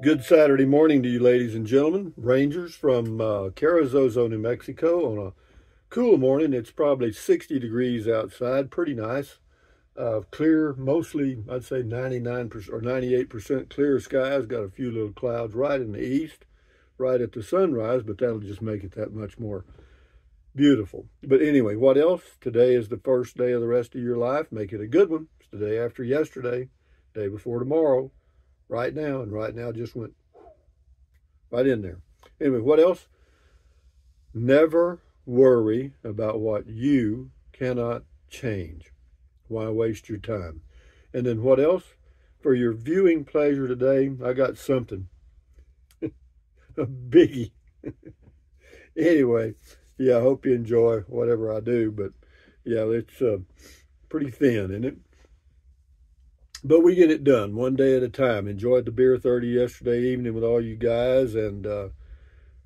Good Saturday morning to you, ladies and gentlemen. Rangers from Carrizozo, New Mexico on a cool morning. It's probably 60 degrees outside. Pretty nice. Clear, mostly, I'd say 99% or 98% clear skies. Got a few little clouds right in the east, right at the sunrise, but that'll just make it that much more beautiful. But anyway, what else? Today is the first day of the rest of your life. Make it a good one. It's the day after yesterday, day before tomorrow, right now. And right now just went right in there. Anyway, what else? Never worry about what you cannot change. Why waste your time? And then what else? For your viewing pleasure today, I got something. A biggie. Anyway, yeah, I hope you enjoy whatever I do, but yeah, it's pretty thin, isn't it? But we get it done one day at a time. Enjoyed the beer 30 yesterday evening with all you guys, and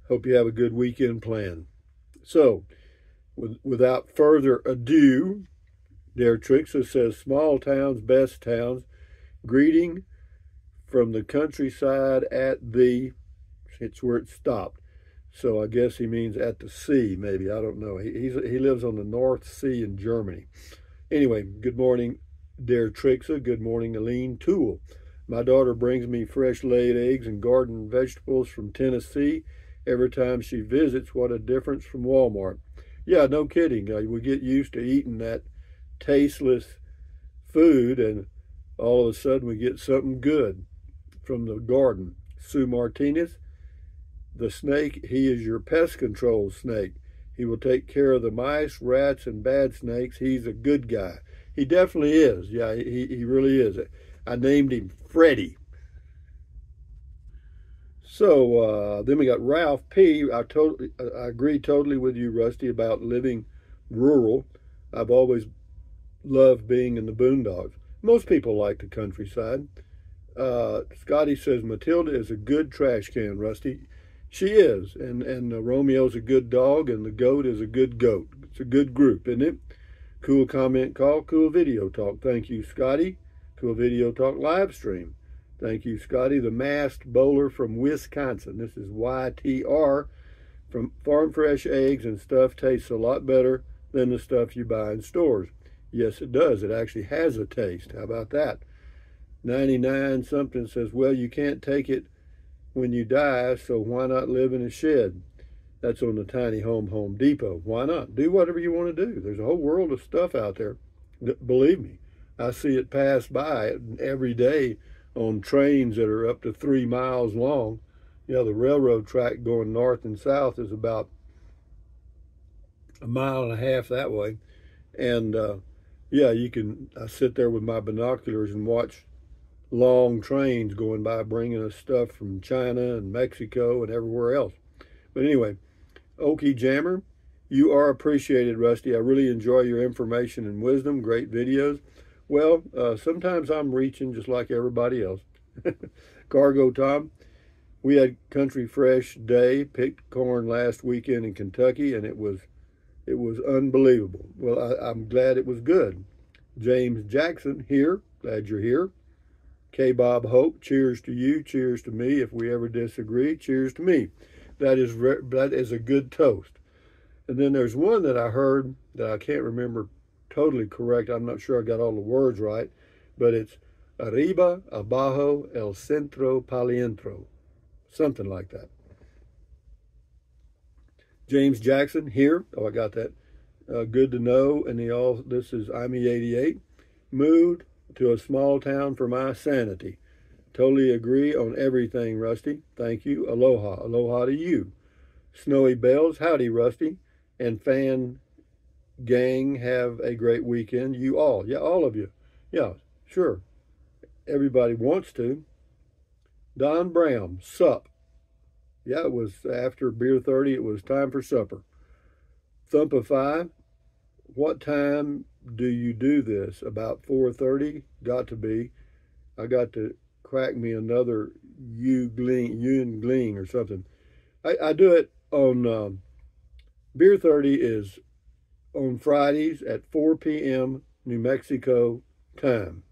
hope you have a good weekend planned. So, without further ado, Dare Trixa says, small towns, best towns, greeting from the countryside at the, it's where it stopped. So I guess he means at the sea, maybe. I don't know. He lives on the North Sea in Germany. Anyway, good morning, Dare Trixa. Good morning, Aline Toole. My daughter brings me fresh laid eggs and garden vegetables from Tennessee every time she visits. What a difference from Walmart. Yeah, no kidding. We get used to eating that tasteless food, and all of a sudden we get something good from the garden. Sue Martinez, the snake, he is your pest control snake. He will take care of the mice, rats, and bad snakes. He's a good guy. He definitely is. Yeah, he really is. I named him Freddie. So then we got Ralph P. I agree totally with you, Rusty, about living rural. I've always loved being in the boondocks. Most people like the countryside. Scotty says Matilda is a good trash can, Rusty. She is, and Romeo's a good dog, and the goat is a good goat. It's a good group, isn't it? Cool comment call, cool video talk. Thank you, Scotty. Cool video talk live stream. Thank you, Scotty. The masked bowler from Wisconsin. This is YTR from Farm Fresh Eggs and stuff tastes a lot better than the stuff you buy in stores. Yes, it does. It actually has a taste. How about that? 99 something says, well, you can't take it when you die, so why not live in a shed? That's on the Tiny Home Depot. Why not? Do whatever you want to do. There's a whole world of stuff out there. Believe me, I see it pass by every day on trains that are up to 3 miles long. You know, the railroad track going north and south is about 1.5 miles that way. And yeah, I sit there with my binoculars and watch long trains going by bringing us stuff from China and Mexico and everywhere else. But anyway, Okie Jammer, you are appreciated, Rusty. I really enjoy your information and wisdom. Great videos. Well, sometimes I'm reaching just like everybody else. Cargo Tom, we had Country Fresh Day, picked corn last weekend in Kentucky, and it was unbelievable. Well, I'm glad it was good. James Jackson here, glad you're here. K. Bob Hope, cheers to you, cheers to me. If we ever disagree, cheers to me. That is a good toast. And then there's one that I heard that I can't remember totally correct. I'm not sure I got all the words right, but it's arriba, abajo, el centro, palientro. Something like that. James Jackson here. Oh, I got that. Good to know. And this is IME88. Moved to a small town for my sanity. Totally agree on everything, Rusty. Thank you. Aloha. Aloha to you. Snowy Bells. Howdy, Rusty. And fan gang, have a great weekend. You all. Yeah, all of you. Yeah, sure. Everybody wants to. Don Brown. Sup. Yeah, it was after beer 30. It was time for supper. Thumpify. What time do you do this? About 4:30? Got to be. I got to crack me another Yuen Gling or something. I do it on beer 30 is on Fridays at 4 p.m. New Mexico time.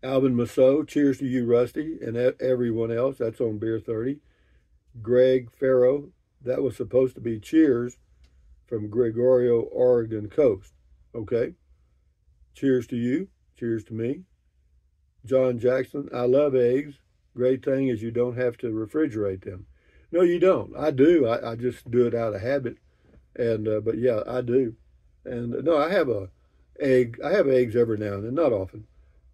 Alvin Massot, cheers to you, Rusty, and everyone else. That's on Beer 30. Greg Farrow, that was supposed to be cheers from Gregorio, Oregon coast. Okay. Cheers to you. Cheers to me. John Jackson, I love eggs. Great thing is you don't have to refrigerate them. No, you don't. I do. I just do it out of habit. And but yeah, I do. And no, I have eggs every now and then, not often.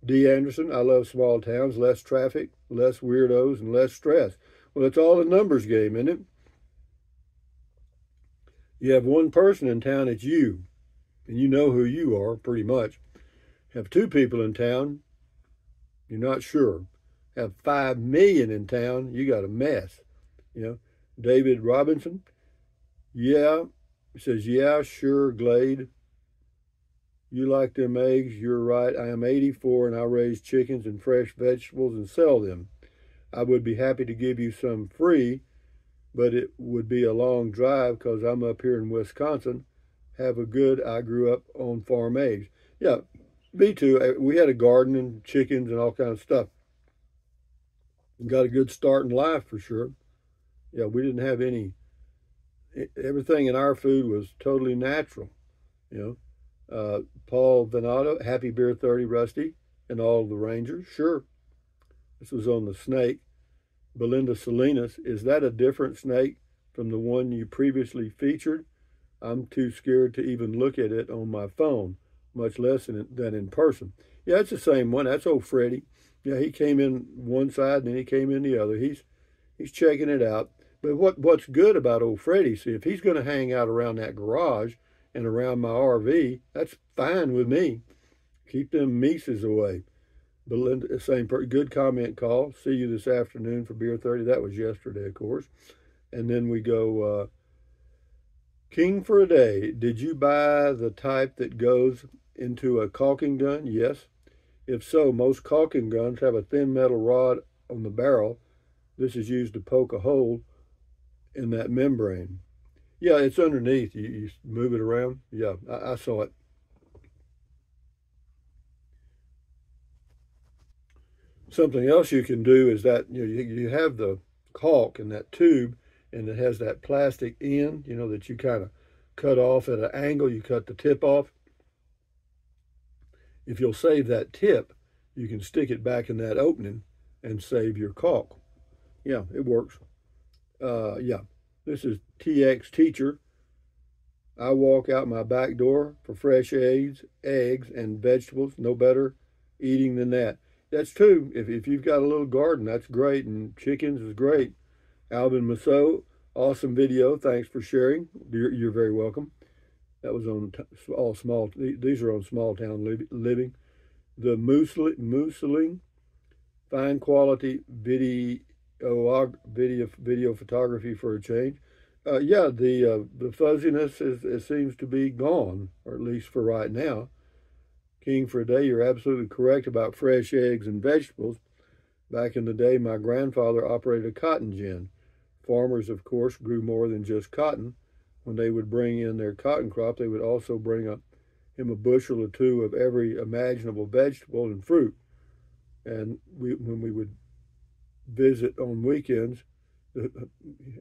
D. Anderson, I love small towns, less traffic, less weirdos, and less stress. Well, it's all a numbers game, isn't it? You have one person in town, it's you, and you know who you are pretty much. Have two people in town, you're not sure. Have 5 million in town, you got a mess. You know, David Robinson, yeah, says, yeah, sure, Glade. You like them eggs, you're right. I am 84 and I raise chickens and fresh vegetables and sell them. I would be happy to give you some free, but it would be a long drive because I'm up here in Wisconsin. Have a good, I grew up on farm eggs. Yeah, me too. We had a garden and chickens and all kinds of stuff. Got a good start in life for sure. Yeah, we didn't have everything in our food was totally natural, you know. Paul Venato, happy Beer 30, Rusty, and all the Rangers. Sure. This was on the snake. Belinda Salinas, is that a different snake from the one you previously featured? I'm too scared to even look at it on my phone, much less than in person. Yeah, it's the same one. That's old Freddie. Yeah, he came in one side and then he came in the other. He's checking it out. But what's good about old Freddie, see, if he's going to hang out around that garage and around my RV, that's fine with me. Keep them Mises away. Belinda, same good comment call. See you this afternoon for Beer 30. That was yesterday, of course. And then we go, King for a day. Did you buy the type that goes into a caulking gun? Yes. If so, most caulking guns have a thin metal rod on the barrel. This is used to poke a hole in that membrane. Yeah, it's underneath. You move it around. Yeah, I saw it. Something else you can do is that you have the caulk in that tube, and it has that plastic end, that you kind of cut off at an angle. You cut the tip off. If you'll save that tip, you can stick it back in that opening and save your caulk. Yeah, it works. Yeah, this is TX Teacher. I walk out my back door for fresh eggs, and vegetables. No better eating than that. That's true. If you've got a little garden, that's great, and chickens is great. Alvin Massot, awesome video. Thanks for sharing. You're very welcome. That was on all small. These are on Small Town Living. The Moosling, fine quality video photography for a change. Yeah, the fuzziness seems to be gone, or at least for right now. King for a day, you're absolutely correct about fresh eggs and vegetables. Back in the day, my grandfather operated a cotton gin. Farmers, of course, grew more than just cotton. When they would bring in their cotton crop, they would also bring him a bushel or two of every imaginable vegetable and fruit. And when we would visit on weekends, the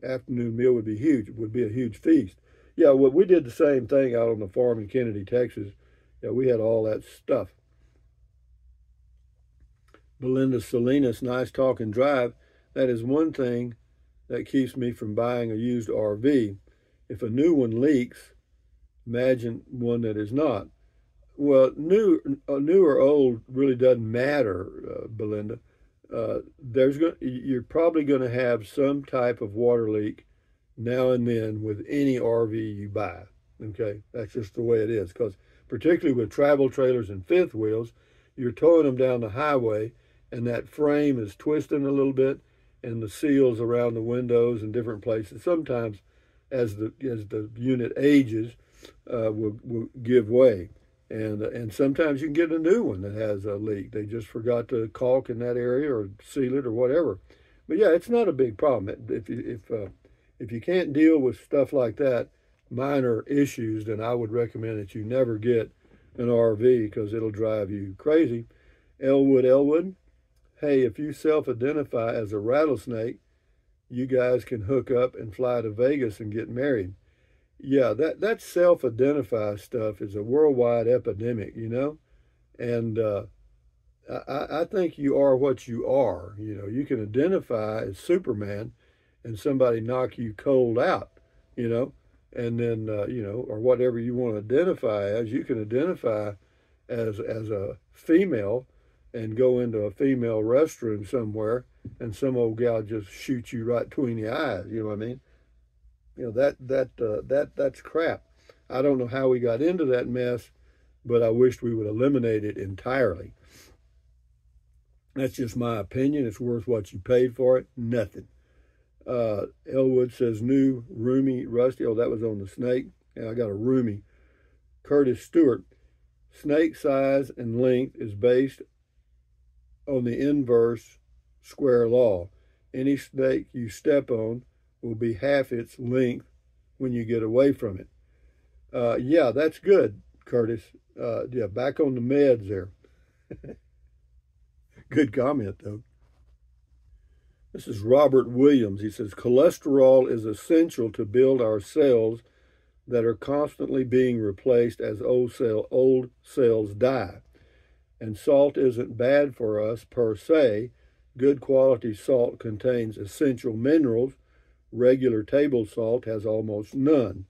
afternoon meal would be huge. It would be a huge feast. Yeah, well, we did the same thing out on the farm in Kennedy, Texas. Yeah, we had all that stuff. Belinda Salinas, nice talk and drive. That is one thing that keeps me from buying a used RV. If a new one leaks, imagine one that is not. Well, new or old really doesn't matter, Belinda. You're probably going to have some type of water leak now and then with any RV you buy. Okay, that's just the way it is. Because particularly with travel trailers and fifth wheels, you're towing them down the highway, and that frame is twisting a little bit, and the seals around the windows and different places sometimes, as the unit ages, will give way. And sometimes you can get a new one that has a leak. They just forgot to caulk in that area or seal it or whatever. But yeah, it's not a big problem. If you can't deal with stuff like that, minor issues, then I would recommend that you never get an RV because it'll drive you crazy. Elwood, hey, if you self-identify as a rattlesnake, you guys can hook up and fly to Vegas and get married. Yeah, that self-identify stuff is a worldwide epidemic, you know? And I think you are what you are. You know, you can identify as Superman and somebody knock you cold out, you know, and then, you know, or whatever you want to identify as, you can identify as a female and go into a female restroom somewhere and some old gal just shoots you right between the eyes. You know what I mean? You know, that's crap. I don't know how we got into that mess, but I wished we would eliminate it entirely. That's just my opinion. It's worth what you paid for it. Nothing. Elwood says new roomy Rusty. Oh, that was on the snake. Yeah, I got a roomy. Curtis Stewart. Snake size and length is based on the inverse square law. Any snake you step on will be half its length when you get away from it. Yeah, that's good, Curtis. Yeah, back on the meds there. Good comment, though. This is Robert Williams. He says, cholesterol is essential to build our cells that are constantly being replaced as old cells die. And salt isn't bad for us per se. Good quality salt contains essential minerals. Regular table salt has almost none.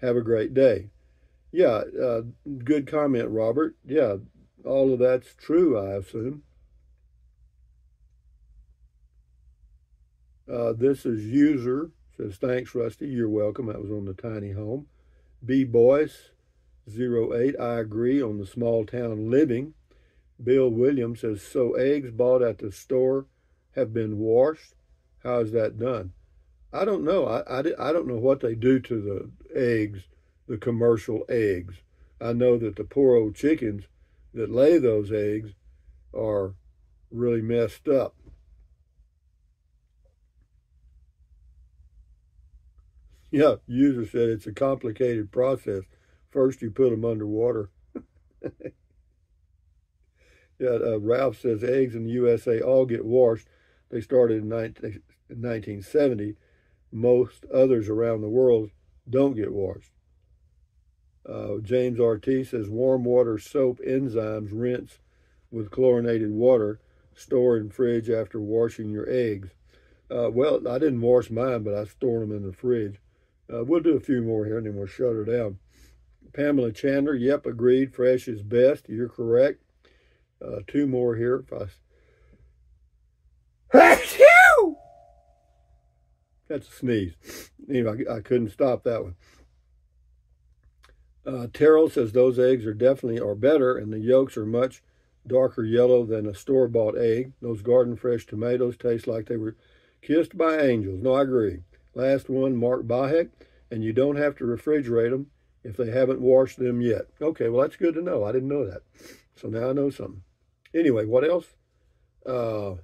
Have a great day. Yeah, good comment, Robert. Yeah, all of that's true, I assume. This is User, says, thanks, Rusty. You're welcome. That was on the tiny home. B. Boyce, 08, I agree on the small town living. Bill Williams says, so eggs bought at the store have been washed? How is that done? I don't know. I don't know what they do to the eggs, the commercial eggs. I know that the poor old chickens that lay those eggs are really messed up. Yeah, User said it's a complicated process. First, you put them underwater. Yeah, Ralph says eggs in the USA all get washed. They started in 1970. Most others around the world don't get washed. James RT says warm water soap enzymes rinse with chlorinated water. Store in fridge after washing your eggs. Well, I didn't wash mine, but I stored them in the fridge. We'll do a few more here and then we'll shut her down. Pamela Chandler, yep, agreed. Fresh is best. You're correct. Two more here. That's a sneeze. Anyway, I couldn't stop that one. Terrell says those eggs are definitely better, and the yolks are much darker yellow than a store-bought egg. Those garden fresh tomatoes taste like they were kissed by angels. No, I agree. Last one, Mark Bahek, and you don't have to refrigerate them if they haven't washed them yet. Okay, well, that's good to know. I didn't know that. So now I know something. Anyway, what else? Thumbs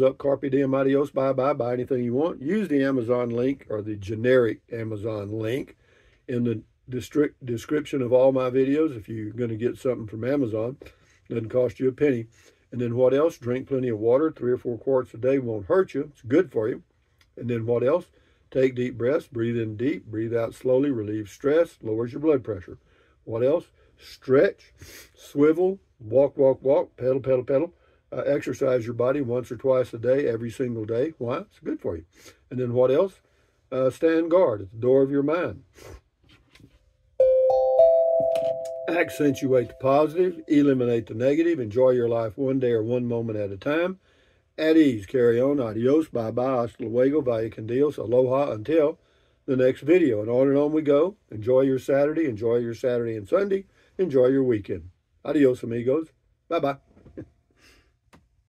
up, carpe diem, adios, bye-bye. Buy anything you want. Use the Amazon link or the generic Amazon link in the description of all my videos if you're going to get something from Amazon. Doesn't cost you a penny. And then what else? Drink plenty of water. 3 or 4 quarts a day won't hurt you. It's good for you. And then what else? Take deep breaths. Breathe in deep. Breathe out slowly. Relieves stress. Lowers your blood pressure. What else? Stretch. Swivel. Walk, walk, walk. Pedal, pedal, pedal. Exercise your body once or twice a day, every single day. Why? It's good for you. And then what else? Stand guard at the door of your mind. Accentuate the positive. Eliminate the negative. Enjoy your life one day or one moment at a time. At ease. Carry on. Adios. Bye-bye. Hasta luego. Vaya con Dios. Aloha. Until the next video. And on we go. Enjoy your Saturday. Enjoy your Saturday and Sunday. Enjoy your weekend. Adios, amigos. Bye-bye.